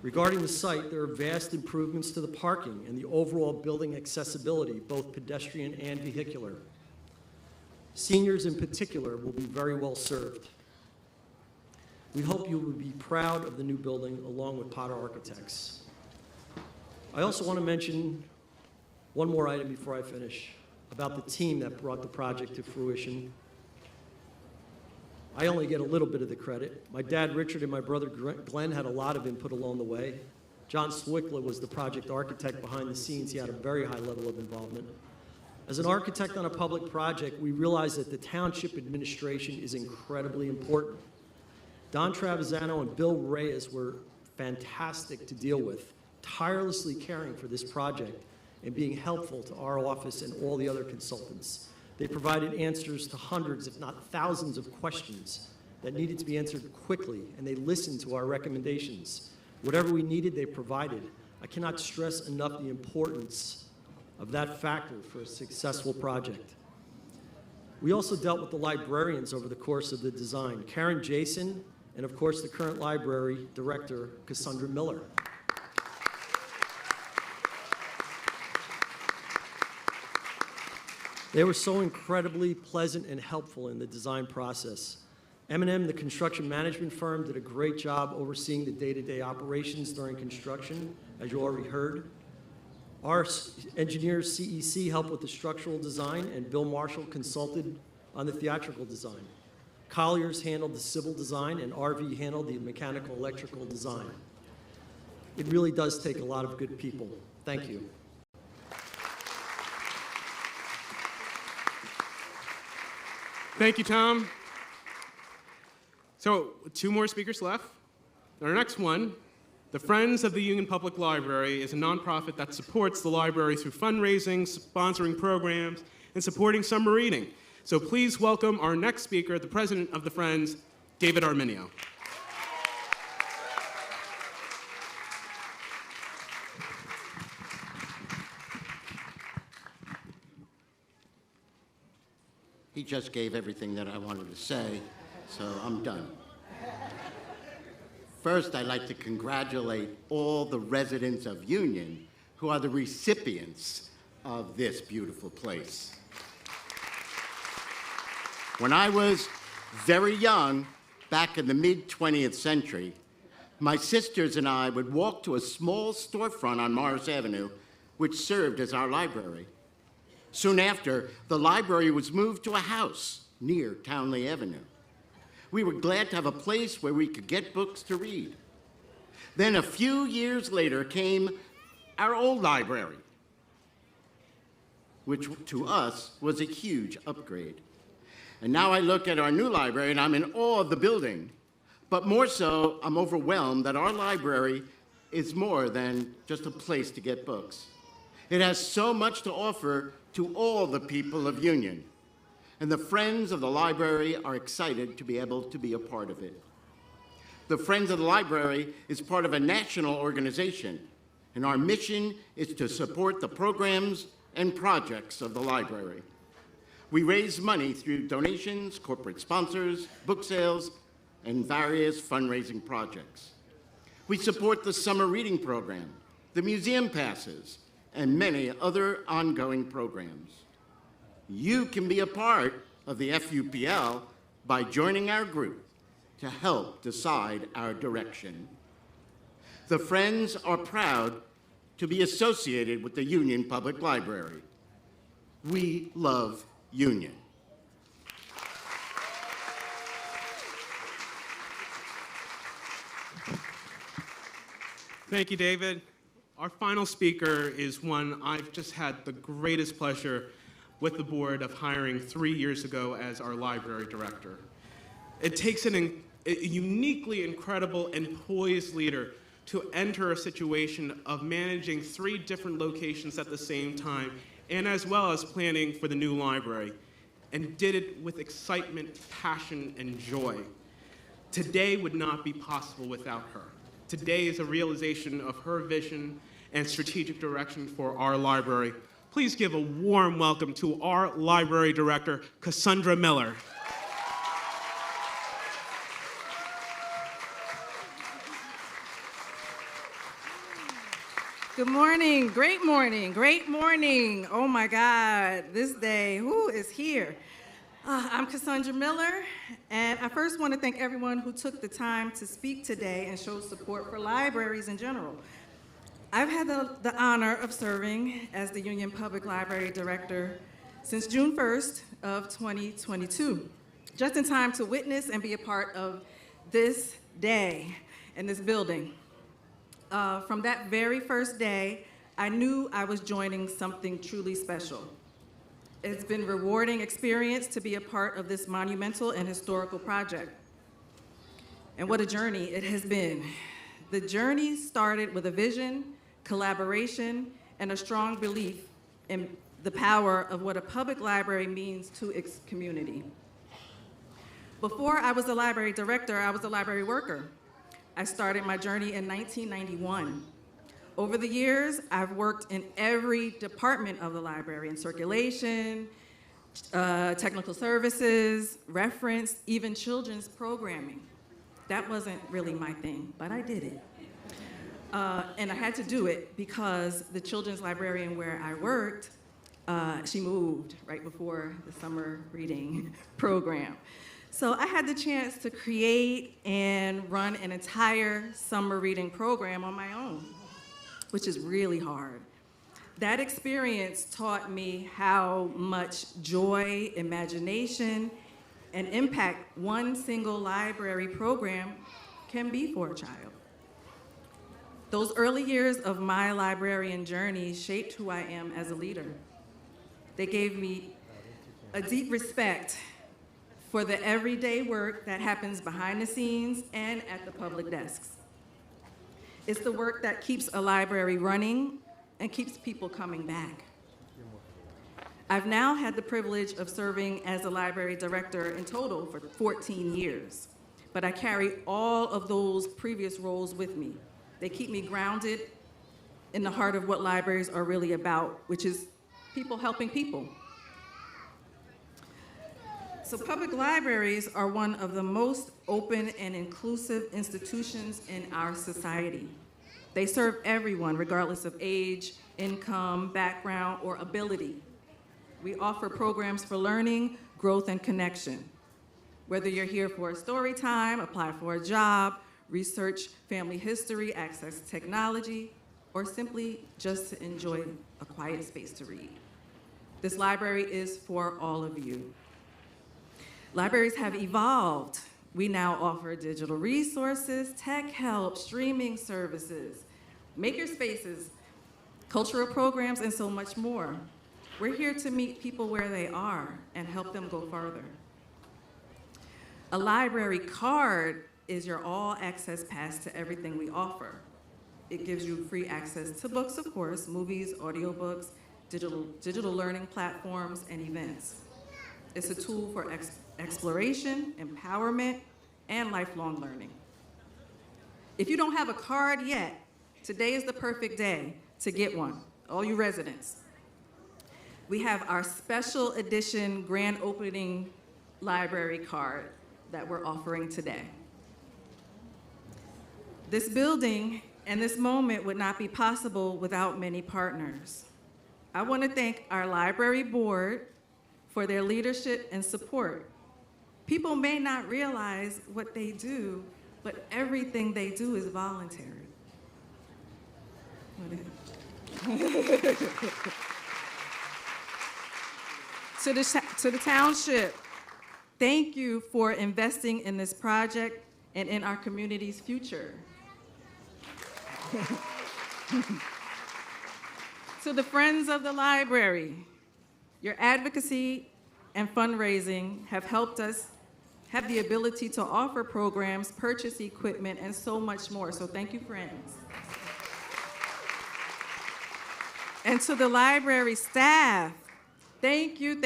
Regarding the site, there are vast improvements to the parking and the overall building accessibility, both pedestrian and vehicular. Seniors in particular will be very well served. We hope you will be proud of the new building along with Potter Architects. I also want to mention one more item before I finish about the team that brought the project to fruition. I only get a little bit of the credit. My dad, Richard, and my brother, Glenn, had a lot of input along the way. John Swickla was the project architect behind the scenes. He had a very high level of involvement. As an architect on a public project, we realize that the township administration is incredibly important. Don Travisano and Bill Reyes were fantastic to deal with, tirelessly caring for this project and being helpful to our office and all the other consultants. They provided answers to hundreds, if not thousands, of questions that needed to be answered quickly, and they listened to our recommendations. Whatever we needed, they provided. I cannot stress enough the importance of that factor for a successful project. We also dealt with the librarians over the course of the design, Karen Jason, and of course the current library director, Cassandra Miller. They were so incredibly pleasant and helpful in the design process. M&M, the construction management firm, did a great job overseeing the day-to-day operations during construction, as you already heard. Our engineers, CEC, helped with the structural design, and Bill Marshall consulted on the theatrical design. Colliers handled the civil design, and RV handled the mechanical electrical design. It really does take a lot of good people. Thank you. Thank you, Tom. So, 2 more speakers left. Our next one, the Friends of the Union Public Library, is a nonprofit that supports the library through fundraising, sponsoring programs, and supporting summer reading. So please welcome our next speaker, the president of the Friends, David Arminio. He just gave everything that I wanted to say, so I'm done. First, I'd like to congratulate all the residents of Union who are the recipients of this beautiful place. When I was very young, back in the mid-20th century, my sisters and I would walk to a small storefront on Morris Avenue which served as our library. Soon after, the library was moved to a house near Townley Avenue. We were glad to have a place where we could get books to read. Then a few years later came our old library, which to us was a huge upgrade. And now I look at our new library and I'm in awe of the building. But more so, I'm overwhelmed that our library is more than just a place to get books. It has so much to offer to all the people of Union. And the Friends of the Library are excited to be able to be a part of it. The Friends of the Library is part of a national organization, and our mission is to support the programs and projects of the library. We raise money through donations, corporate sponsors, book sales, and various fundraising projects. We support the summer reading program, the museum passes, and many other ongoing programs. You can be a part of the FUPL by joining our group to help decide our direction. The Friends are proud to be associated with the Union Public Library. We love Union. Thank you, David. Our final speaker is one I've just had the greatest pleasure with the board of hiring 3 years ago as our library director. It takes a uniquely incredible and poised leader to enter a situation of managing 3 different locations at the same time, and as well as planning for the new library, and did it with excitement, passion, and joy. Today would not be possible without her. Today is a realization of her vision and strategic direction for our library. Please give a warm welcome to our library director, Cassandra Miller. Good morning, great morning, great morning. Oh my God, this day, who is here? I'm Cassandra Miller, and I first want to thank everyone who took the time to speak today and show support for libraries in general. I've had the honor of serving as the Union Public Library Director since June 1st of 2022, just in time to witness and be a part of this day in this building. From that very first day, I knew I was joining something truly special. It's been a rewarding experience to be a part of this monumental and historical project. And what a journey it has been. The journey started with a vision, collaboration, and a strong belief in the power of what a public library means to its community. Before I was a library director, I was a library worker. I started my journey in 1991. Over the years, I've worked in every department of the library, in circulation, technical services, reference, even children's programming. That wasn't really my thing, but I did it. And I had to do it because the children's librarian where I worked, she moved right before the summer reading program. So I had the chance to create and run an entire summer reading program on my own, which is really hard. That experience taught me how much joy, imagination, and impact one single library program can be for a child. Those early years of my librarian journey shaped who I am as a leader. They gave me a deep respect for the everyday work that happens behind the scenes and at the public desks. It's the work that keeps a library running and keeps people coming back. I've now had the privilege of serving as a library director in total for 14 years, but I carry all of those previous roles with me. They keep me grounded in the heart of what libraries are really about, which is people helping people. So public libraries are one of the most open and inclusive institutions in our society. They serve everyone, regardless of age, income, background, or ability. We offer programs for learning, growth, and connection. Whether you're here for a story time, apply for a job, research family history, access technology, or simply just to enjoy a quiet space to read. This library is for all of you. Libraries have evolved. We now offer digital resources, tech help, streaming services, makerspaces, cultural programs, and so much more. We're here to meet people where they are and help them go farther. A library card is your all-access pass to everything we offer. It gives you free access to books, of course, movies, audiobooks, digital learning platforms, and events. It's a tool for exploration, empowerment, and lifelong learning. If you don't have a card yet, today is the perfect day to get one, all you residents. We have our special edition grand opening library card that we're offering today. This building and this moment would not be possible without many partners. I want to thank our library board for their leadership and support. People may not realize what they do, but everything they do is voluntary. To the township, thank you for investing in this project and in our community's future. To the Friends of the Library, your advocacy and fundraising have helped us have the ability to offer programs, purchase equipment, and so much more. So thank you, friends. And to the library staff, thank you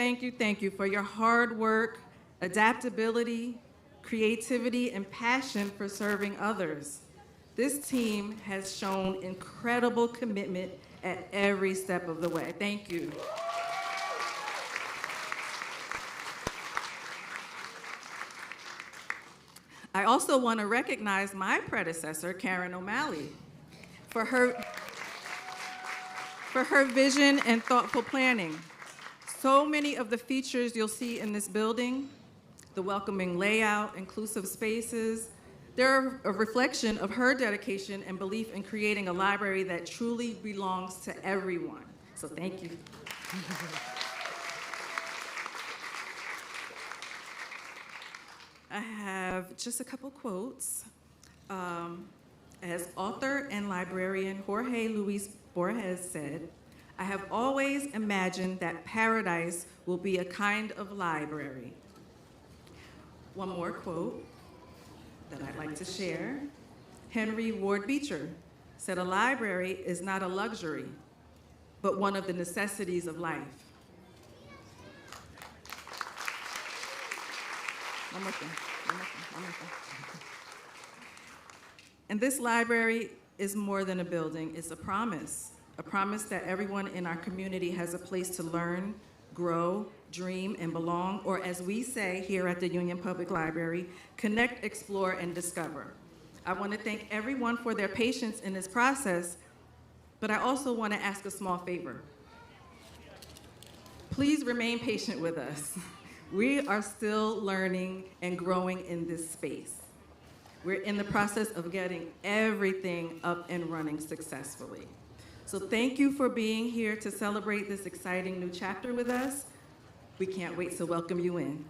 for your hard work, adaptability, creativity, and passion for serving others. This team has shown incredible commitment at every step of the way. Thank you. I also want to recognize my predecessor, Karen O'Malley, for her vision and thoughtful planning. So many of the features you'll see in this building, the welcoming layout, inclusive spaces, they're a reflection of her dedication and belief in creating a library that truly belongs to everyone. So thank you. I have just a couple quotes. As author and librarian Jorge Luis Borges said, "I have always imagined that paradise will be a kind of library." One more quote that I'd like to share. Henry Ward Beecher said, "A library is not a luxury, but one of the necessities of life." One more thing. And this library is more than a building, it's a promise that everyone in our community has a place to learn, grow, dream, and belong, or as we say here at the Union Public Library, connect, explore, and discover. I want to thank everyone for their patience in this process, but I also want to ask a small favor. Please remain patient with us. We are still learning and growing in this space. We're in the process of getting everything up and running successfully. So thank you for being here to celebrate this exciting new chapter with us. We can't wait to welcome you in.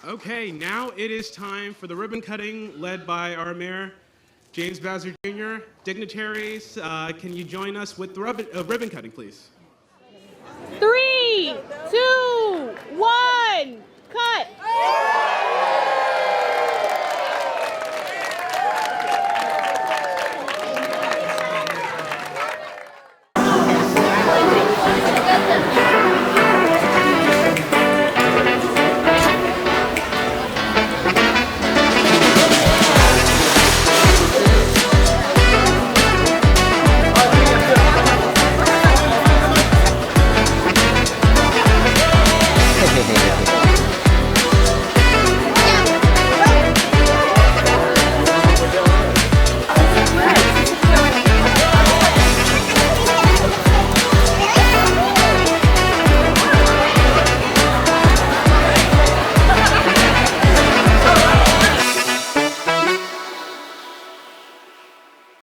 Okay, now it is time for the ribbon cutting led by our mayor, James Bowser Jr. Dignitaries, can you join us with the ribbon cutting, please? 3, 2, 1, cut!